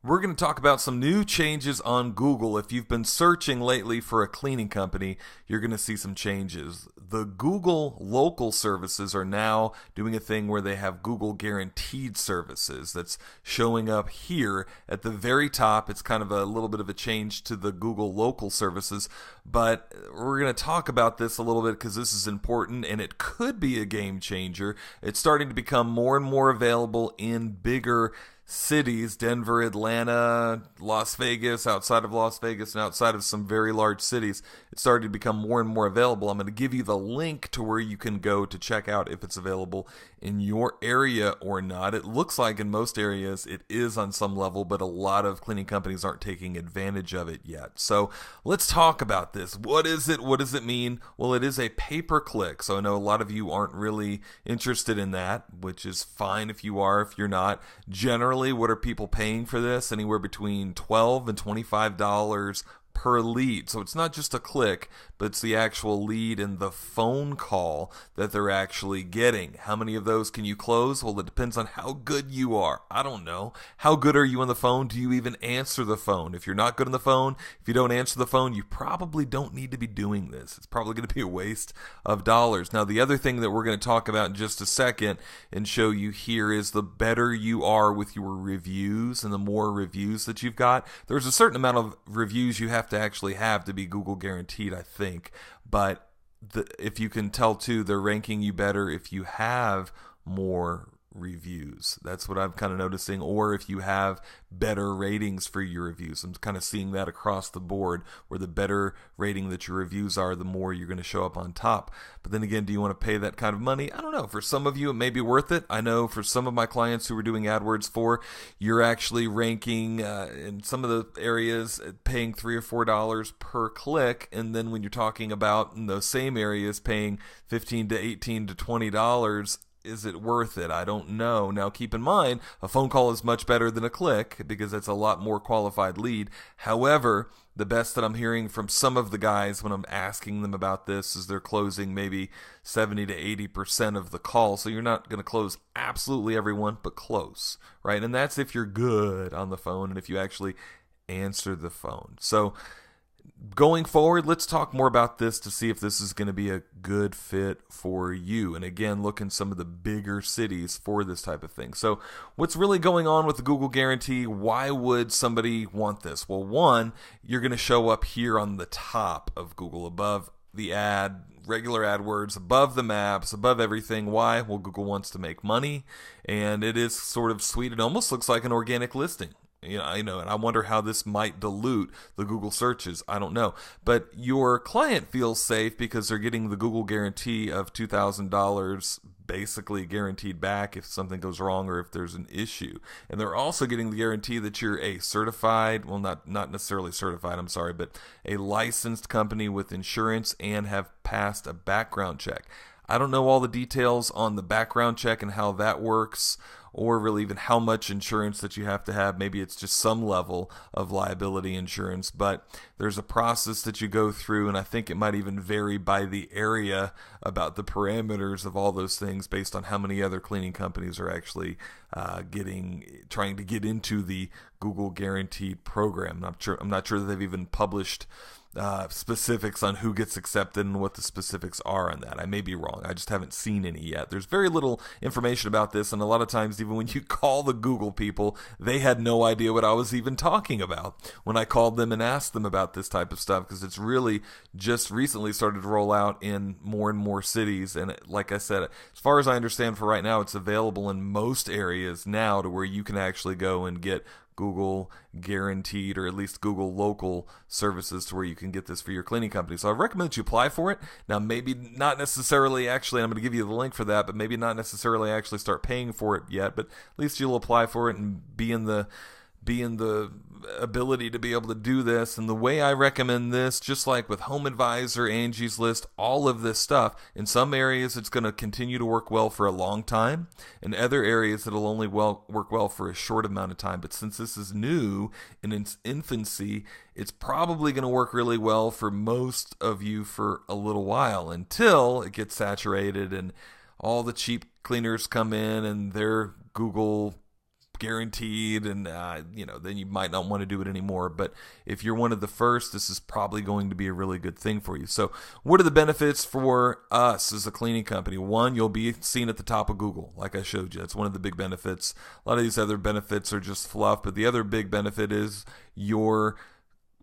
We're going to talk about some new changes on Google. If you've been searching lately for a cleaning company, you're going to see some changes. The Google local services are now doing a thing where they have Google guaranteed services that's showing up here at the very top. It's kind of a little bit of a change to the Google local services, but we're going to talk about this a little bit because this is important and it could be a game changer. It's starting to become more and more available in bigger cities, Denver, Atlanta, Las Vegas, outside of Las Vegas, and outside of some very large cities. It started to become more and more available. I'm going to give you the link to where you can go to check out if it's available in your area or not. It looks like in most areas it is on some level, but a lot of cleaning companies aren't taking advantage of it yet. So let's talk about this. What is it? What does it mean? Well, it is a pay-per-click. So I know a lot of you aren't really interested in that, which is fine if you are. If you're not, generally, what are people paying for this? Anywhere between $12 and $25 per lead. So it's not just a click, but it's the actual lead and the phone call that they're actually getting. How many of those can you close? Well, it depends on how good you are. I don't know. How good are you on the phone? Do you even answer the phone? If you're not good on the phone, if you don't answer the phone, you probably don't need to be doing this. It's probably going to be a waste of dollars. Now, the other thing that we're going to talk about in just a second and show you here is the better you are with your reviews and the more reviews that you've got. There's a certain amount of reviews you have to actually have to be Google guaranteed, I think. But if you can tell too, they're ranking you better if you have more reviews. That's what I'm kind of noticing. Or if you have better ratings for your reviews. I'm kind of seeing that across the board, where the better rating that your reviews are, the more you're going to show up on top. But then again, do you want to pay that kind of money? I don't know. For some of you, it may be worth it. I know for some of my clients who were doing AdWords for, you're actually ranking in some of the areas paying $3 or $4 per click. And then when you're talking about in those same areas paying $15 to $18 to $20, is it worth it? I don't know. Now, keep in mind, a phone call is much better than a click because it's a lot more qualified lead. However, the best that I'm hearing from some of the guys when I'm asking them about this is they're closing maybe 70 to 80% of the call. So you're not going to close absolutely everyone, but close, right? And that's if you're good on the phone and if you actually answer the phone. So going forward, let's talk more about this to see if this is going to be a good fit for you. And again, look in some of the bigger cities for this type of thing. So what's really going on with the Google Guarantee? Why would somebody want this? Well, one, you're going to show up here on the top of Google, above the ad, regular AdWords, above the maps, above everything. Why? Well, Google wants to make money, and it is sort of sweet. It almost looks like an organic listing. And I wonder how this might dilute the Google searches. I don't know. But your client feels safe because they're getting the Google guarantee of $2,000 basically guaranteed back if something goes wrong or if there's an issue. And they're also getting the guarantee that you're a certified, well, not necessarily certified, I'm sorry, but a licensed company with insurance and have passed a background check. I don't know all the details on the background check and how that works, or really even how much insurance that you have to have. Maybe it's just some level of liability insurance, but there's a process that you go through, and I think it might even vary by the area about the parameters of all those things based on how many other cleaning companies are actually trying to get into the Google Guaranteed program. I'm not sure that they've even published specifics on who gets accepted and what the specifics are on that. I may be wrong. I just haven't seen any yet. There's very little information about this, and a lot of times even when you call the Google people, they had no idea what I was even talking about when I called them and asked them about this type of stuff, because it's really just recently started to roll out in more and more cities. And like I said, as far as I understand for right now, it's available in most areas now to where you can actually go and get Google guaranteed, or at least Google local services to where you can get this for your cleaning company. So I recommend that you apply for it. Now, maybe not necessarily actually, I'm going to give you the link for that, but maybe not necessarily actually start paying for it yet, but at least you'll apply for it and be in the ability to be able to do this. And the way I recommend this, just like with Home Advisor, Angie's List, all of this stuff, in some areas it's going to continue to work well for a long time. In other areas it'll only work well for a short amount of time. But since this is new in its infancy, it's probably going to work really well for most of you for a little while, until it gets saturated and all the cheap cleaners come in and their Google guaranteed, and then you might not want to do it anymore. But if you're one of the first, this is probably going to be a really good thing for you. So what are the benefits for us as a cleaning company? One, you'll be seen at the top of Google, like I showed you. That's one of the big benefits. A lot of these other benefits are just fluff, but the other big benefit is your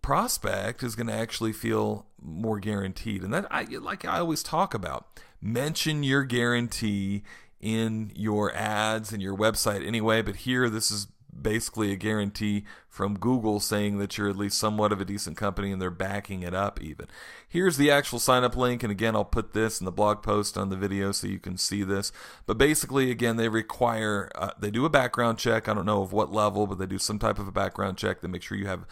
prospect is going to actually feel more guaranteed. And that, like I always talk about, mention your guarantee in your ads and your website anyway, but here this is basically a guarantee from Google saying that you're at least somewhat of a decent company, and they're backing it up even. Here's the actual sign up link, and again, I'll put this in the blog post on the video so you can see this. But basically, again, they require, they do a background check. I don't know of what level, but they do some type of a background check. They make sure you have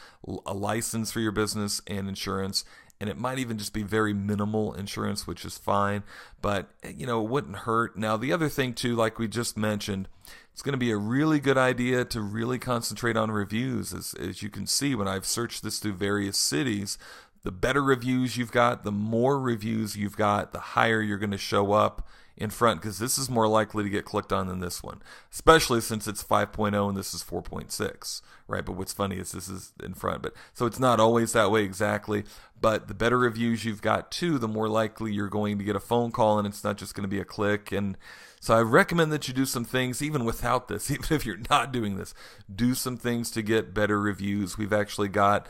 a license for your business and insurance. And it might even just be very minimal insurance, which is fine. But, it wouldn't hurt. Now, the other thing, too, like we just mentioned, it's going to be a really good idea to really concentrate on reviews. As you can see, when I've searched this through various cities, the better reviews you've got, the more reviews you've got, the higher you're going to show up in front, because this is more likely to get clicked on than this one, especially since it's 5.0 and this is 4.6, right? But what's funny is this is in front. But so it's not always that way exactly, but the better reviews you've got too, the more likely you're going to get a phone call, and it's not just going to be a click. And so I recommend that you do some things even without this, even if you're not doing this, do some things to get better reviews. We've actually got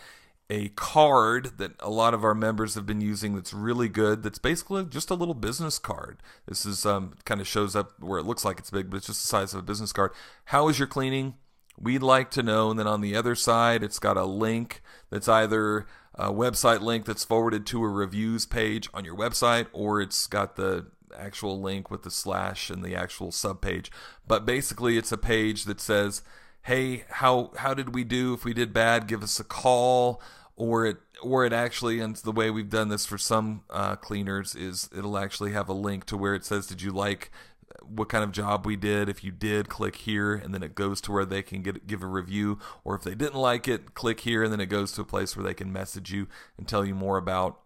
a card that a lot of our members have been using that's really good. That's basically just a little business card. This is kind of shows up where it looks like it's big, but it's just the size of a business card. How is your cleaning? We'd like to know. And then on the other side, it's got a link that's either a website link that's forwarded to a reviews page on your website, or it's got the actual link with the slash and the actual sub page. But basically, it's a page that says, hey, how did we do? If we did bad, give us a call. Or it actually, and the way we've done this for some cleaners, is it'll actually have a link to where it says, did you like what kind of job we did? If you did, click here, and then it goes to where they can give a review. Or if they didn't like it, click here, and then it goes to a place where they can message you and tell you more about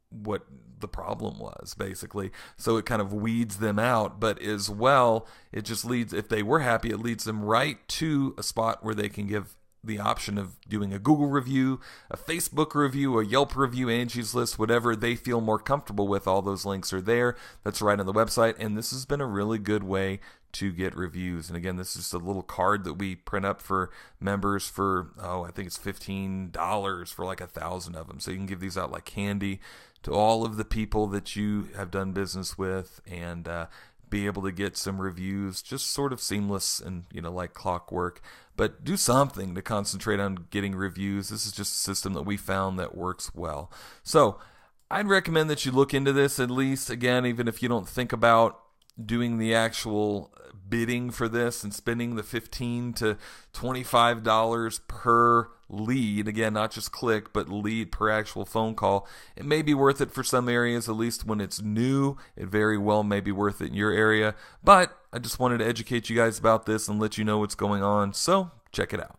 what the problem was, basically. So it kind of weeds them out, but as well, it just leads, if they were happy, it leads them right to a spot where they can give the option of doing a Google review, a Facebook review, a Yelp review, Angie's List, whatever they feel more comfortable with. All those links are there. That's right on the website. And this has been a really good way to get reviews. And again, this is just a little card that we print up for members for, I think it's $15 for like 1,000 of them. So you can give these out like candy to all of the people that you have done business with, and be able to get some reviews, just sort of seamless and, like clockwork. But do something to concentrate on getting reviews. This is just a system that we found that works well. So I'd recommend that you look into this at least, again, even if you don't think about doing the actual bidding for this and spending the $15 to $25 per lead, again, not just click, but lead per actual phone call. It may be worth it for some areas, at least when it's new. It very well may be worth it in your area, but I just wanted to educate you guys about this and let you know what's going on, so check it out.